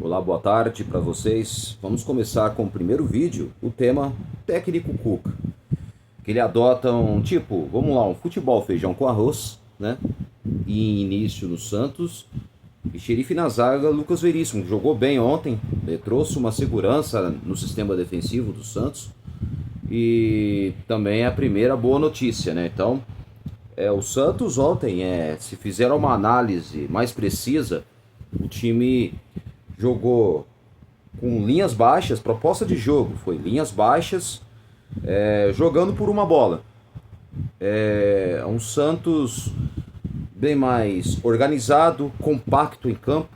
Olá, boa tarde para vocês. Vamos começar com o primeiro vídeo, o tema técnico Cuca. Que ele adota vamos lá, um futebol feijão com arroz, né? E início no Santos. E xerife na zaga, Lucas Veríssimo, que jogou bem ontem, trouxe uma segurança no sistema defensivo do Santos. E também é a primeira boa notícia, né? Então, o Santos ontem, se fizer uma análise mais precisa, o time jogou com linhas baixas, proposta de jogo foi linhas baixas, jogando por uma bola. Um Santos bem mais organizado, compacto em campo.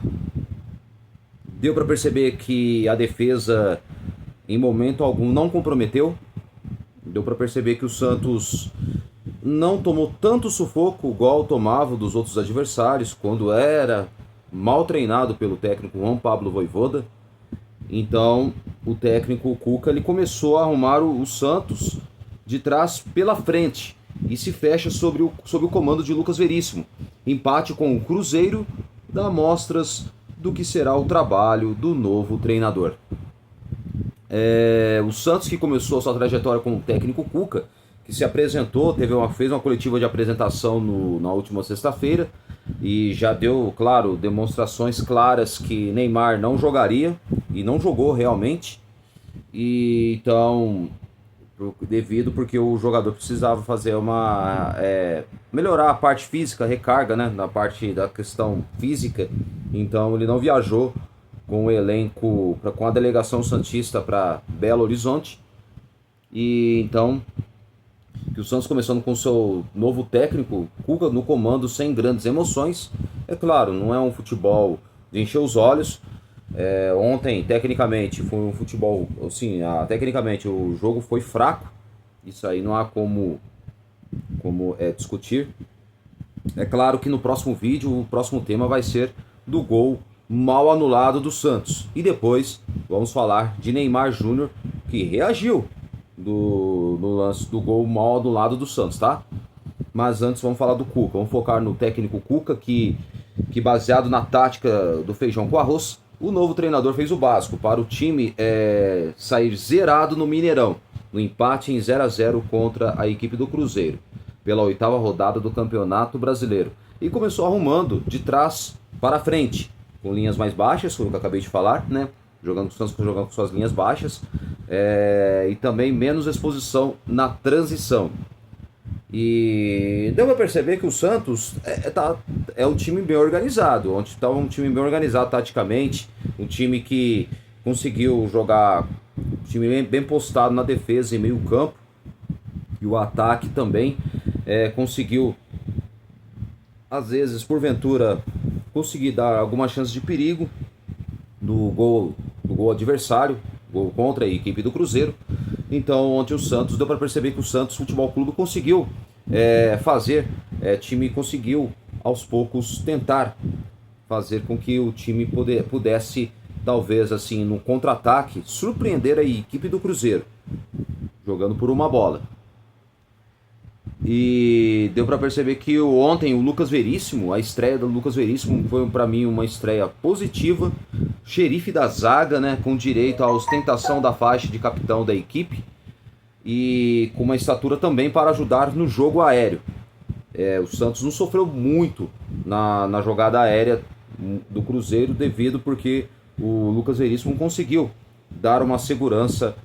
Deu para perceber que a defesa em momento algum não comprometeu. Deu para perceber que o Santos não tomou tanto sufoco igual tomava dos outros adversários quando era mal treinado pelo técnico Juan Pablo Vojvoda. Então o técnico Cuca ele começou a arrumar o Santos de trás pela frente e se fecha sob o comando de Lucas Veríssimo. Empate com o Cruzeiro dá mostras do que será o trabalho do novo treinador. O Santos, que começou a sua trajetória com o técnico Cuca, que se apresentou, fez uma coletiva de apresentação na última sexta-feira e já deu, claro, demonstrações claras que Neymar não jogaria e não jogou realmente. E então, porque o jogador precisava fazer melhorar a parte física, recarga, né, na parte da questão física. Então ele não viajou com o elenco, com a delegação santista para Belo Horizonte. E então que o Santos começando com seu novo técnico, Cuca, no comando, sem grandes emoções. É claro, não é um futebol de encher os olhos. Ontem, tecnicamente, foi um futebol, assim, tecnicamente o jogo foi fraco. Isso aí não há como discutir. É claro que no próximo vídeo, o próximo tema vai ser do gol mal anulado do Santos. E depois vamos falar de Neymar Júnior, que reagiu no lance do gol mal do lado do Santos, tá? Mas antes vamos falar do Cuca, vamos focar no técnico Cuca, que baseado na tática do feijão com arroz, o novo treinador fez o básico para o time sair zerado no Mineirão, no empate em 0-0 contra a equipe do Cruzeiro, pela 8ª rodada do Campeonato Brasileiro, e começou arrumando de trás para frente, com linhas mais baixas, foi o que eu acabei de falar, né? Jogando com suas linhas baixas, e também menos exposição na transição. E deu para perceber que o Santos é um time bem organizado, onde está um time bem organizado taticamente, um time que conseguiu jogar, um time bem postado na defesa e meio campo, e o ataque também conseguiu, às vezes, porventura, conseguir dar alguma chance de perigo do gol adversário, gol contra a equipe do Cruzeiro. Então ontem o Santos, deu para perceber que o Santos Futebol Clube conseguiu time conseguiu aos poucos tentar fazer com que o time pudesse, talvez assim, no contra-ataque, surpreender a equipe do Cruzeiro, jogando por uma bola. E deu para perceber que ontem o Lucas Veríssimo, a estreia do Lucas Veríssimo foi para mim uma estreia positiva. Xerife da zaga, né, com direito à ostentação da faixa de capitão da equipe e com uma estatura também para ajudar no jogo aéreo. O Santos não sofreu muito na jogada aérea do Cruzeiro porque o Lucas Veríssimo conseguiu dar uma segurança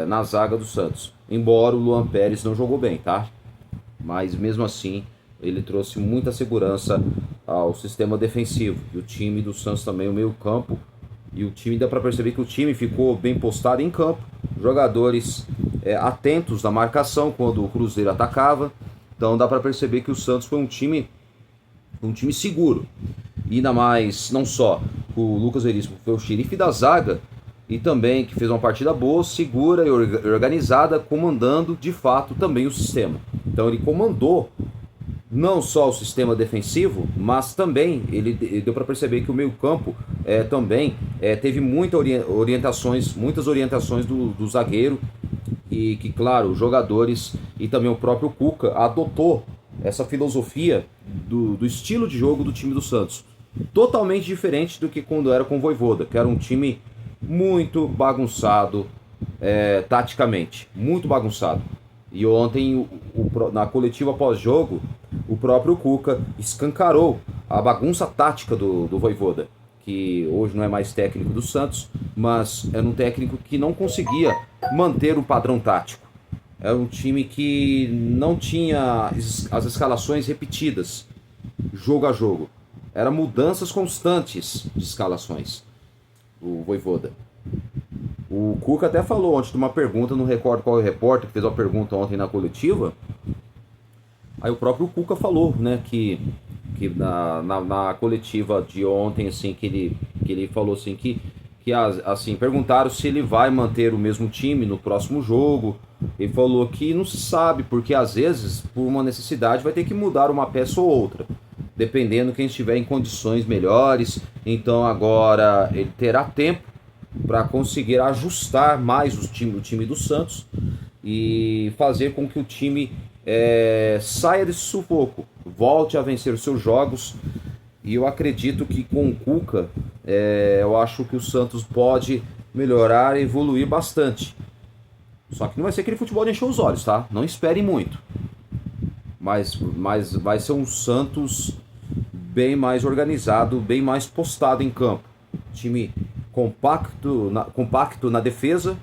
na zaga do Santos. Embora o Luan Pérez não jogou bem, tá? Mas mesmo assim ele trouxe muita segurança ao sistema defensivo. E o time do Santos também, o meio campo. E o time, dá para perceber que o time ficou bem postado em campo. Jogadores atentos na marcação quando o Cruzeiro atacava. Então dá para perceber que o Santos foi um time seguro. E ainda mais, não só o Lucas Veríssimo foi o xerife da zaga, e também que fez uma partida boa, segura e organizada, comandando de fato também o sistema. Então ele comandou não só o sistema defensivo, mas também ele deu para perceber que o meio-campo também teve muitas orientações do zagueiro, e que, claro, os jogadores e também o próprio Cuca adotou essa filosofia do estilo de jogo do time do Santos. totalmente diferente do que quando era com o Vojvoda, que era um time muito bagunçado taticamente, muito bagunçado. E ontem, na coletiva pós-jogo, o próprio Cuca escancarou a bagunça tática do Vojvoda, que hoje não é mais técnico do Santos, mas era um técnico que não conseguia manter o padrão tático. Era um time que não tinha as escalações repetidas, jogo a jogo. Eram mudanças constantes de escalações, o Vojvoda. O Cuca até falou ontem de uma pergunta, não recordo qual é o repórter que fez uma pergunta ontem na coletiva. Aí o próprio Cuca falou, né, que na coletiva de ontem, assim, que ele falou assim, que assim, perguntaram se ele vai manter o mesmo time no próximo jogo. Ele falou que não se sabe, porque às vezes, por uma necessidade, vai ter que mudar uma peça ou outra, dependendo quem estiver em condições melhores. Então agora ele terá tempo para conseguir ajustar mais o time do Santos e fazer com que o time saia desse sufoco, volte a vencer os seus jogos. E eu acredito que com o Cuca, eu acho que o Santos pode melhorar e evoluir bastante. Só que não vai ser aquele futebol de encher os olhos, tá? Não esperem muito. Mas vai ser um Santos bem mais organizado, bem mais postado em campo. Time compacto na defesa,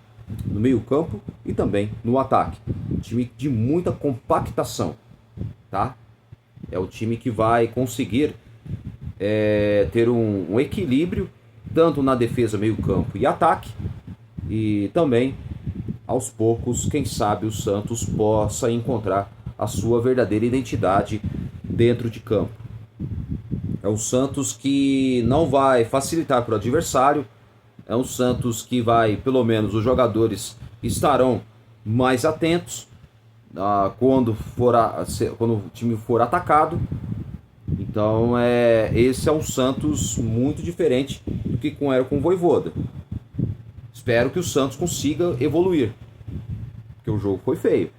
no meio campo e também no ataque. Time de muita compactação, tá? É o time que vai conseguir ter um equilíbrio tanto na defesa, meio campo e ataque. E também, aos poucos, quem sabe o Santos possa encontrar a sua verdadeira identidade dentro de campo. É um Santos que não vai facilitar para o adversário. É um Santos que vai, pelo menos os jogadores estarão mais atentos quando o time for atacado. Então esse é um Santos muito diferente do que era com o Vojvoda. Espero que o Santos consiga evoluir, porque o jogo foi feio.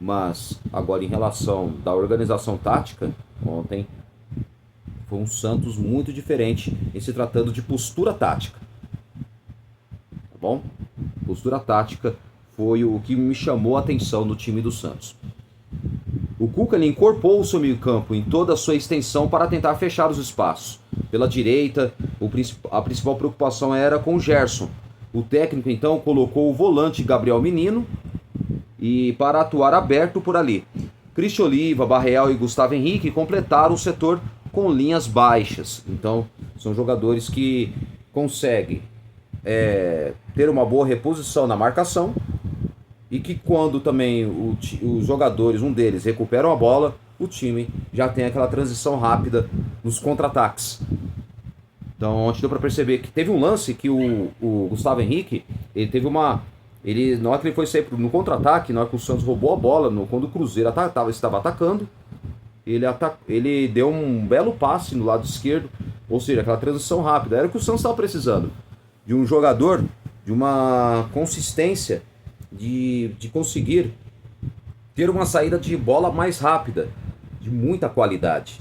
Mas agora, em relação da organização tática, ontem foi um Santos muito diferente em se tratando de postura tática. Tá bom? Postura tática foi o que me chamou a atenção no time do Santos. O Cuca incorporou o seu meio-campo em toda a sua extensão para tentar fechar os espaços. Pela direita, a principal preocupação era com o Gerson. O técnico então colocou o volante Gabriel Menino e para atuar aberto por ali. Cristian Oliva, Barreal e Gustavo Henrique completaram o setor com linhas baixas. Então, são jogadores que conseguem ter uma boa reposição na marcação e que quando também os jogadores, um deles, recuperam a bola, o time já tem aquela transição rápida nos contra-ataques. Então, ontem deu para perceber que teve um lance que o Gustavo Henrique, ele teve uma... na hora que ele foi sair no contra-ataque, na hora que o Santos roubou a bola, quando o Cruzeiro estava atacando, ele deu um belo passe no lado esquerdo, ou seja, aquela transição rápida. Era o que o Santos estava precisando, de um jogador, de uma consistência, de conseguir ter uma saída de bola mais rápida, de muita qualidade.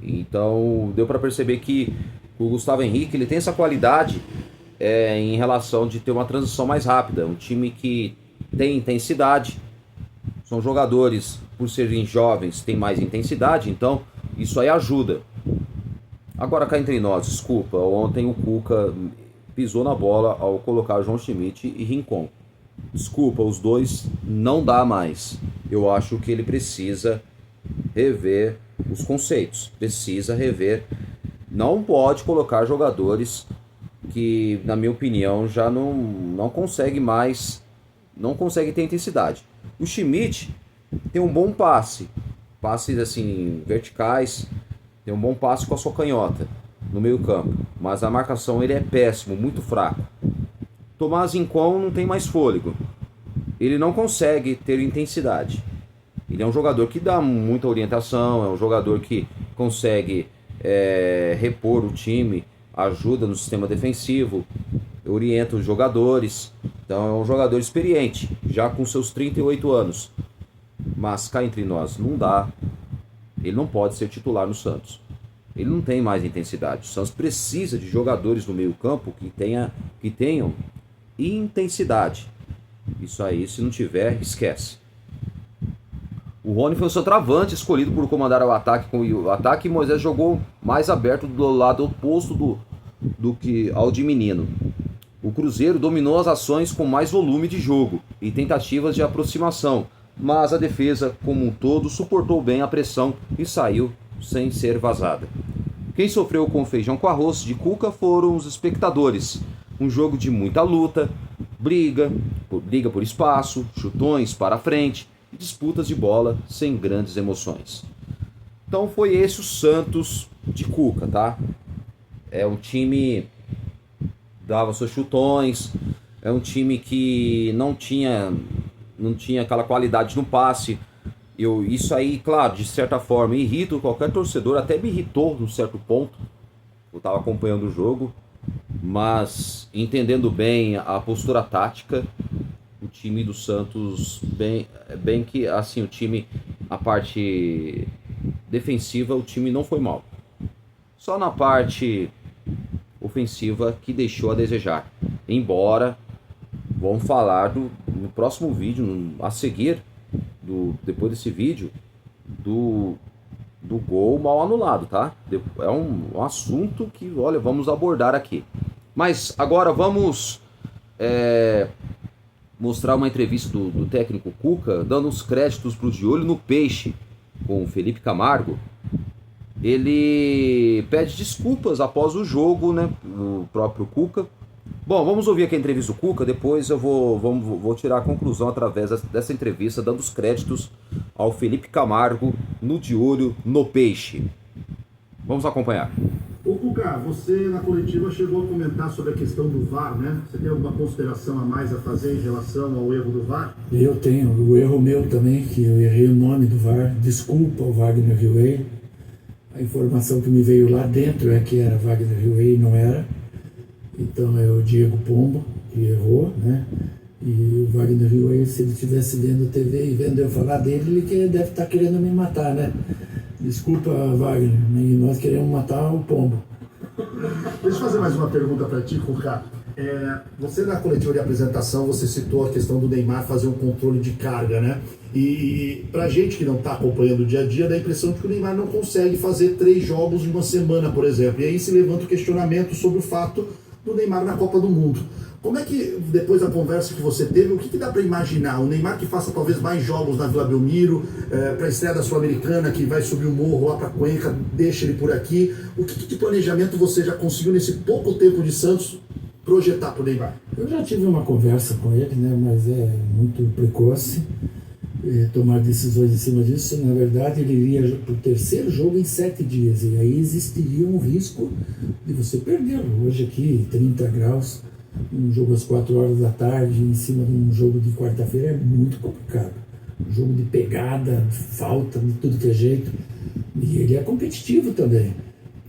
Então, deu para perceber que o Gustavo Henrique ele tem essa qualidade em relação de ter uma transição mais rápida. Um time que tem intensidade, são jogadores, por serem jovens, tem mais intensidade, então isso aí ajuda. Agora cá entre nós, desculpa, ontem o Cuca pisou na bola ao colocar João Schmidt e Rincon. Desculpa, os dois não dá mais. Eu acho que ele precisa rever os conceitos, precisa rever. Não pode colocar jogadores que, na minha opinião, já não consegue mais, não consegue ter intensidade. O Schmidt tem um bom passes assim verticais, tem um bom passe com a sua canhota no meio campo, mas a marcação ele é péssimo, muito fraco. Tomás Rincon não tem mais fôlego, ele não consegue ter intensidade. Ele é um jogador que dá muita orientação, é um jogador que consegue repor o time, ajuda no sistema defensivo, orienta os jogadores. Então é um jogador experiente, já com seus 38 anos. Mas cá entre nós, não dá. Ele não pode ser titular no Santos. Ele não tem mais intensidade. O Santos precisa de jogadores no meio-campo que tenham intensidade. Isso aí, se não tiver, esquece. O Rony foi o centroavante escolhido por comandar o ataque. E Moisés jogou mais aberto do lado oposto do que ao de Menino. O Cruzeiro dominou as ações com mais volume de jogo e tentativas de aproximação, mas a defesa, como um todo, suportou bem a pressão e saiu sem ser vazada. Quem sofreu com o feijão com arroz de Cuca foram os espectadores. Um jogo de muita luta, briga por espaço, chutões para a frente e disputas de bola sem grandes emoções. Então foi esse o Santos de Cuca, tá? É um time dava seus chutões, é um time que não tinha aquela qualidade no passe. Isso aí, claro, de certa forma irrita qualquer torcedor, até me irritou num certo ponto. Eu estava acompanhando o jogo, mas entendendo bem a postura tática, o time do Santos, bem que assim, o time, a parte defensiva, o time não foi mal. Só na parte ofensiva que deixou a desejar. Embora, vamos falar no próximo vídeo, a seguir, depois desse vídeo, do gol mal anulado, tá? É um assunto que, olha, vamos abordar aqui. Mas agora vamos mostrar uma entrevista do técnico Cuca, dando os créditos para o De Olho no Peixe, com o Felipe Camargo. Ele pede desculpas após o jogo, né? O próprio Cuca. Bom, vamos ouvir aqui a entrevista do Cuca, depois eu vou tirar a conclusão através dessa entrevista, dando os créditos ao Felipe Camargo no De Olho no Peixe. Vamos acompanhar. Ô Cuca, você na coletiva chegou a comentar sobre a questão do VAR, né? Você tem alguma consideração a mais a fazer em relação ao erro do VAR? Eu tenho, o erro meu também, que eu errei o nome do VAR. Desculpa ao Wagner Hilley. A informação que me veio lá dentro é que era Wagner Hilley, não era. Então é o Diego Pombo que errou, né? E o Wagner Hilley, se ele estivesse vendo TV e vendo eu falar dele, ele deve estar querendo me matar, né? Desculpa, Wagner, e nós queremos matar o Pombo. Deixa eu fazer mais uma pergunta para ti, Cuca. Você na coletiva de apresentação, você citou a questão do Neymar fazer um controle de carga, né? E pra gente que não está acompanhando o dia a dia, dá a impressão de que o Neymar não consegue fazer 3 jogos em uma semana, por exemplo. E aí se levanta o questionamento sobre o fato do Neymar na Copa do Mundo. Como é que, depois da conversa que você teve, o que dá para imaginar? O Neymar que faça talvez mais jogos na Vila Belmiro, para a estreia da Sul-Americana, que vai subir o morro lá para Cuenca, deixa ele por aqui. O que de planejamento você já conseguiu nesse pouco tempo de Santos projetar para o Neymar? Eu já tive uma conversa com ele, né, mas é muito precoce tomar decisões em cima disso. Na verdade, ele iria para o 3º jogo em 7 dias, e aí existiria um risco de você perdê-lo. Hoje aqui, 30 graus, um jogo às 4 horas da tarde, em cima de um jogo de quarta-feira, é muito complicado. Um jogo de pegada, falta, de tudo que é jeito. E ele é competitivo também.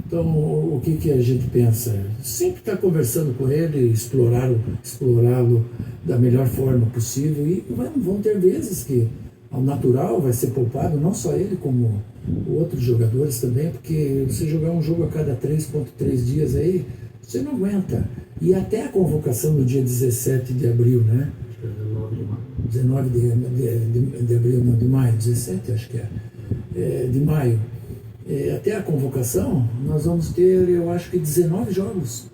Então, o que a gente pensa? Sempre estar conversando com ele, explorá-lo da melhor forma possível. E vão ter vezes que, ao natural, vai ser poupado, não só ele, como outros jogadores também, porque você jogar um jogo a cada 3,3 dias aí, você não aguenta. E até a convocação no dia 17 de abril, né? 19 de abril, não, de maio, 17 acho que de maio. Até a convocação, nós vamos ter, eu acho que 19 jogos.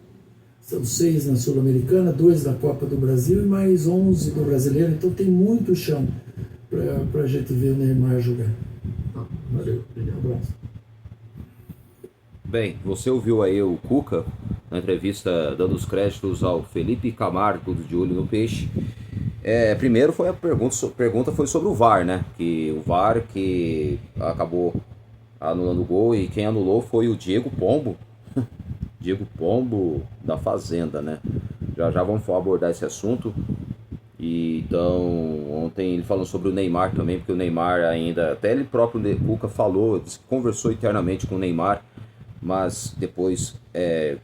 São 6 na Sul-Americana, 2 na Copa do Brasil e mais 11 do Brasileiro. Então tem muito chão para a gente ver o Neymar jogar. Valeu, um abraço. Bem, você ouviu aí o Cuca na entrevista dando os créditos ao Felipe Camargo do De Olho no Peixe. Primeiro foi a pergunta foi sobre o VAR, né? Que o VAR que acabou anulando o gol, e quem anulou foi o Diego Pombo. Diego Pombo da Fazenda, né? Já vamos abordar esse assunto. E então, ontem ele falou sobre o Neymar também, porque o Neymar ainda, até ele próprio, Cuca falou, disse que conversou internamente com o Neymar, mas depois,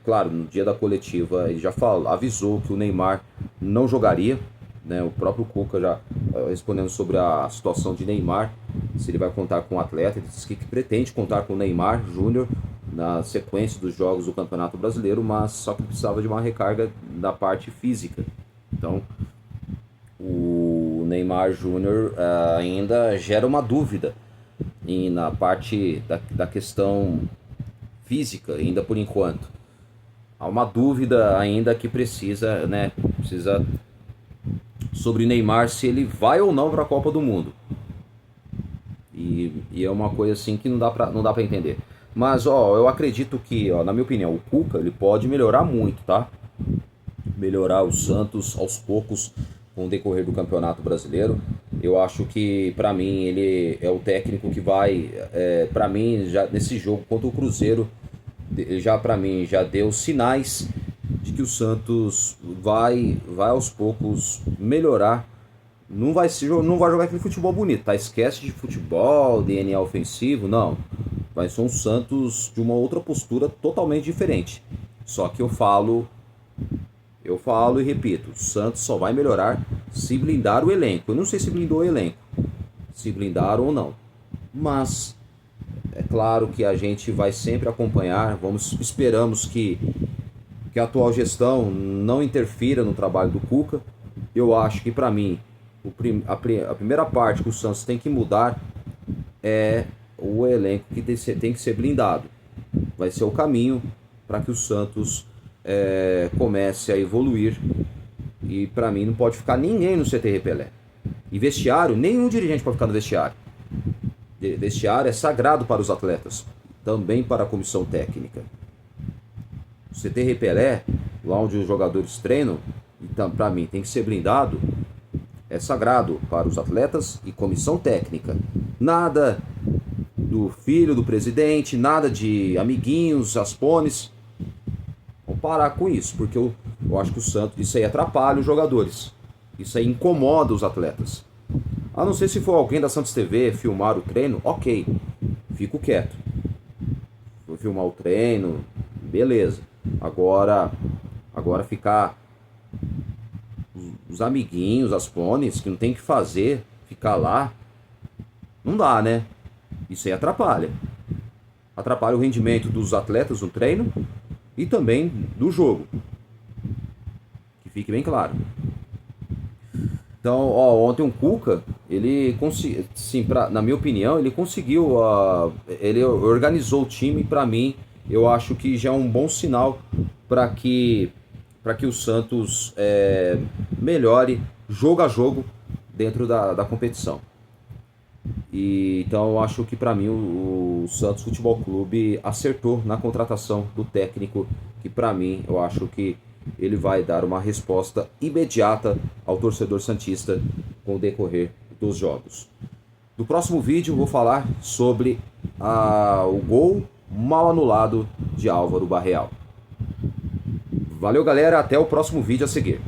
claro, no dia da coletiva, ele já avisou que o Neymar não jogaria, né? O próprio Cuca já respondendo sobre a situação de Neymar, se ele vai contar com o atleta, ele disse que pretende contar com o Neymar Júnior na sequência dos jogos do Campeonato Brasileiro, mas só que precisava de uma recarga da parte física. Então, o Neymar Júnior ainda gera uma dúvida na parte da questão física, ainda por enquanto. Há uma dúvida ainda que precisa sobre Neymar, se ele vai ou não para a Copa do Mundo. E é uma coisa assim que não dá para entender. Mas eu acredito que, na minha opinião, o Cuca ele pode melhorar muito, tá? Melhorar o Santos aos poucos com o decorrer do Campeonato Brasileiro. Eu acho que, para mim, ele é o técnico que vai, para mim, já nesse jogo contra o Cruzeiro, para mim já deu sinais de que o Santos vai aos poucos melhorar. Não vai jogar aquele futebol bonito, tá? Esquece de futebol, DNA ofensivo, não. Vai ser um Santos de uma outra postura totalmente diferente. Só que eu falo e repito, o Santos só vai melhorar se blindar o elenco. Eu não sei se blindou o elenco, se blindaram ou não. Mas é claro que a gente vai sempre acompanhar, esperamos que a atual gestão não interfira no trabalho do Cuca. Eu acho que, para mim, a primeira parte que o Santos tem que mudar é o elenco que tem que ser blindado. Vai ser o caminho para que o Santos comece a evoluir. E, para mim, não pode ficar ninguém no CT Pelé. E vestiário, nenhum dirigente pode ficar no vestiário. Vestiário é sagrado para os atletas, também para a comissão técnica. O CT Pelé, lá onde os jogadores treinam, então, para mim, tem que ser blindado. É sagrado para os atletas e comissão técnica. Nada do filho do presidente, nada de amiguinhos, aspones. Vamos parar com isso, porque eu acho que o Santos, isso aí atrapalha os jogadores. Isso aí incomoda os atletas. A não ser se for alguém da Santos TV filmar o treino, ok, fico quieto. Vou filmar o treino, beleza. Agora ficar os amiguinhos, as pones, que não tem o que fazer, ficar lá, não dá, né? Isso aí atrapalha. Atrapalha o rendimento dos atletas no treino e também do jogo. Que fique bem claro. Então, ontem o Cuca, ele conseguiu, sim, na minha opinião, ele conseguiu, ele organizou o time. Para mim, eu acho que já é um bom sinal para que o Santos melhore jogo a jogo dentro da competição. Então eu acho que, para mim, o Santos Futebol Clube acertou na contratação do técnico, que, para mim, eu acho que ele vai dar uma resposta imediata ao torcedor santista com o decorrer dos jogos. No próximo vídeo eu vou falar sobre o gol mal anulado de Álvaro Barreal. Valeu, galera, até o próximo vídeo a seguir.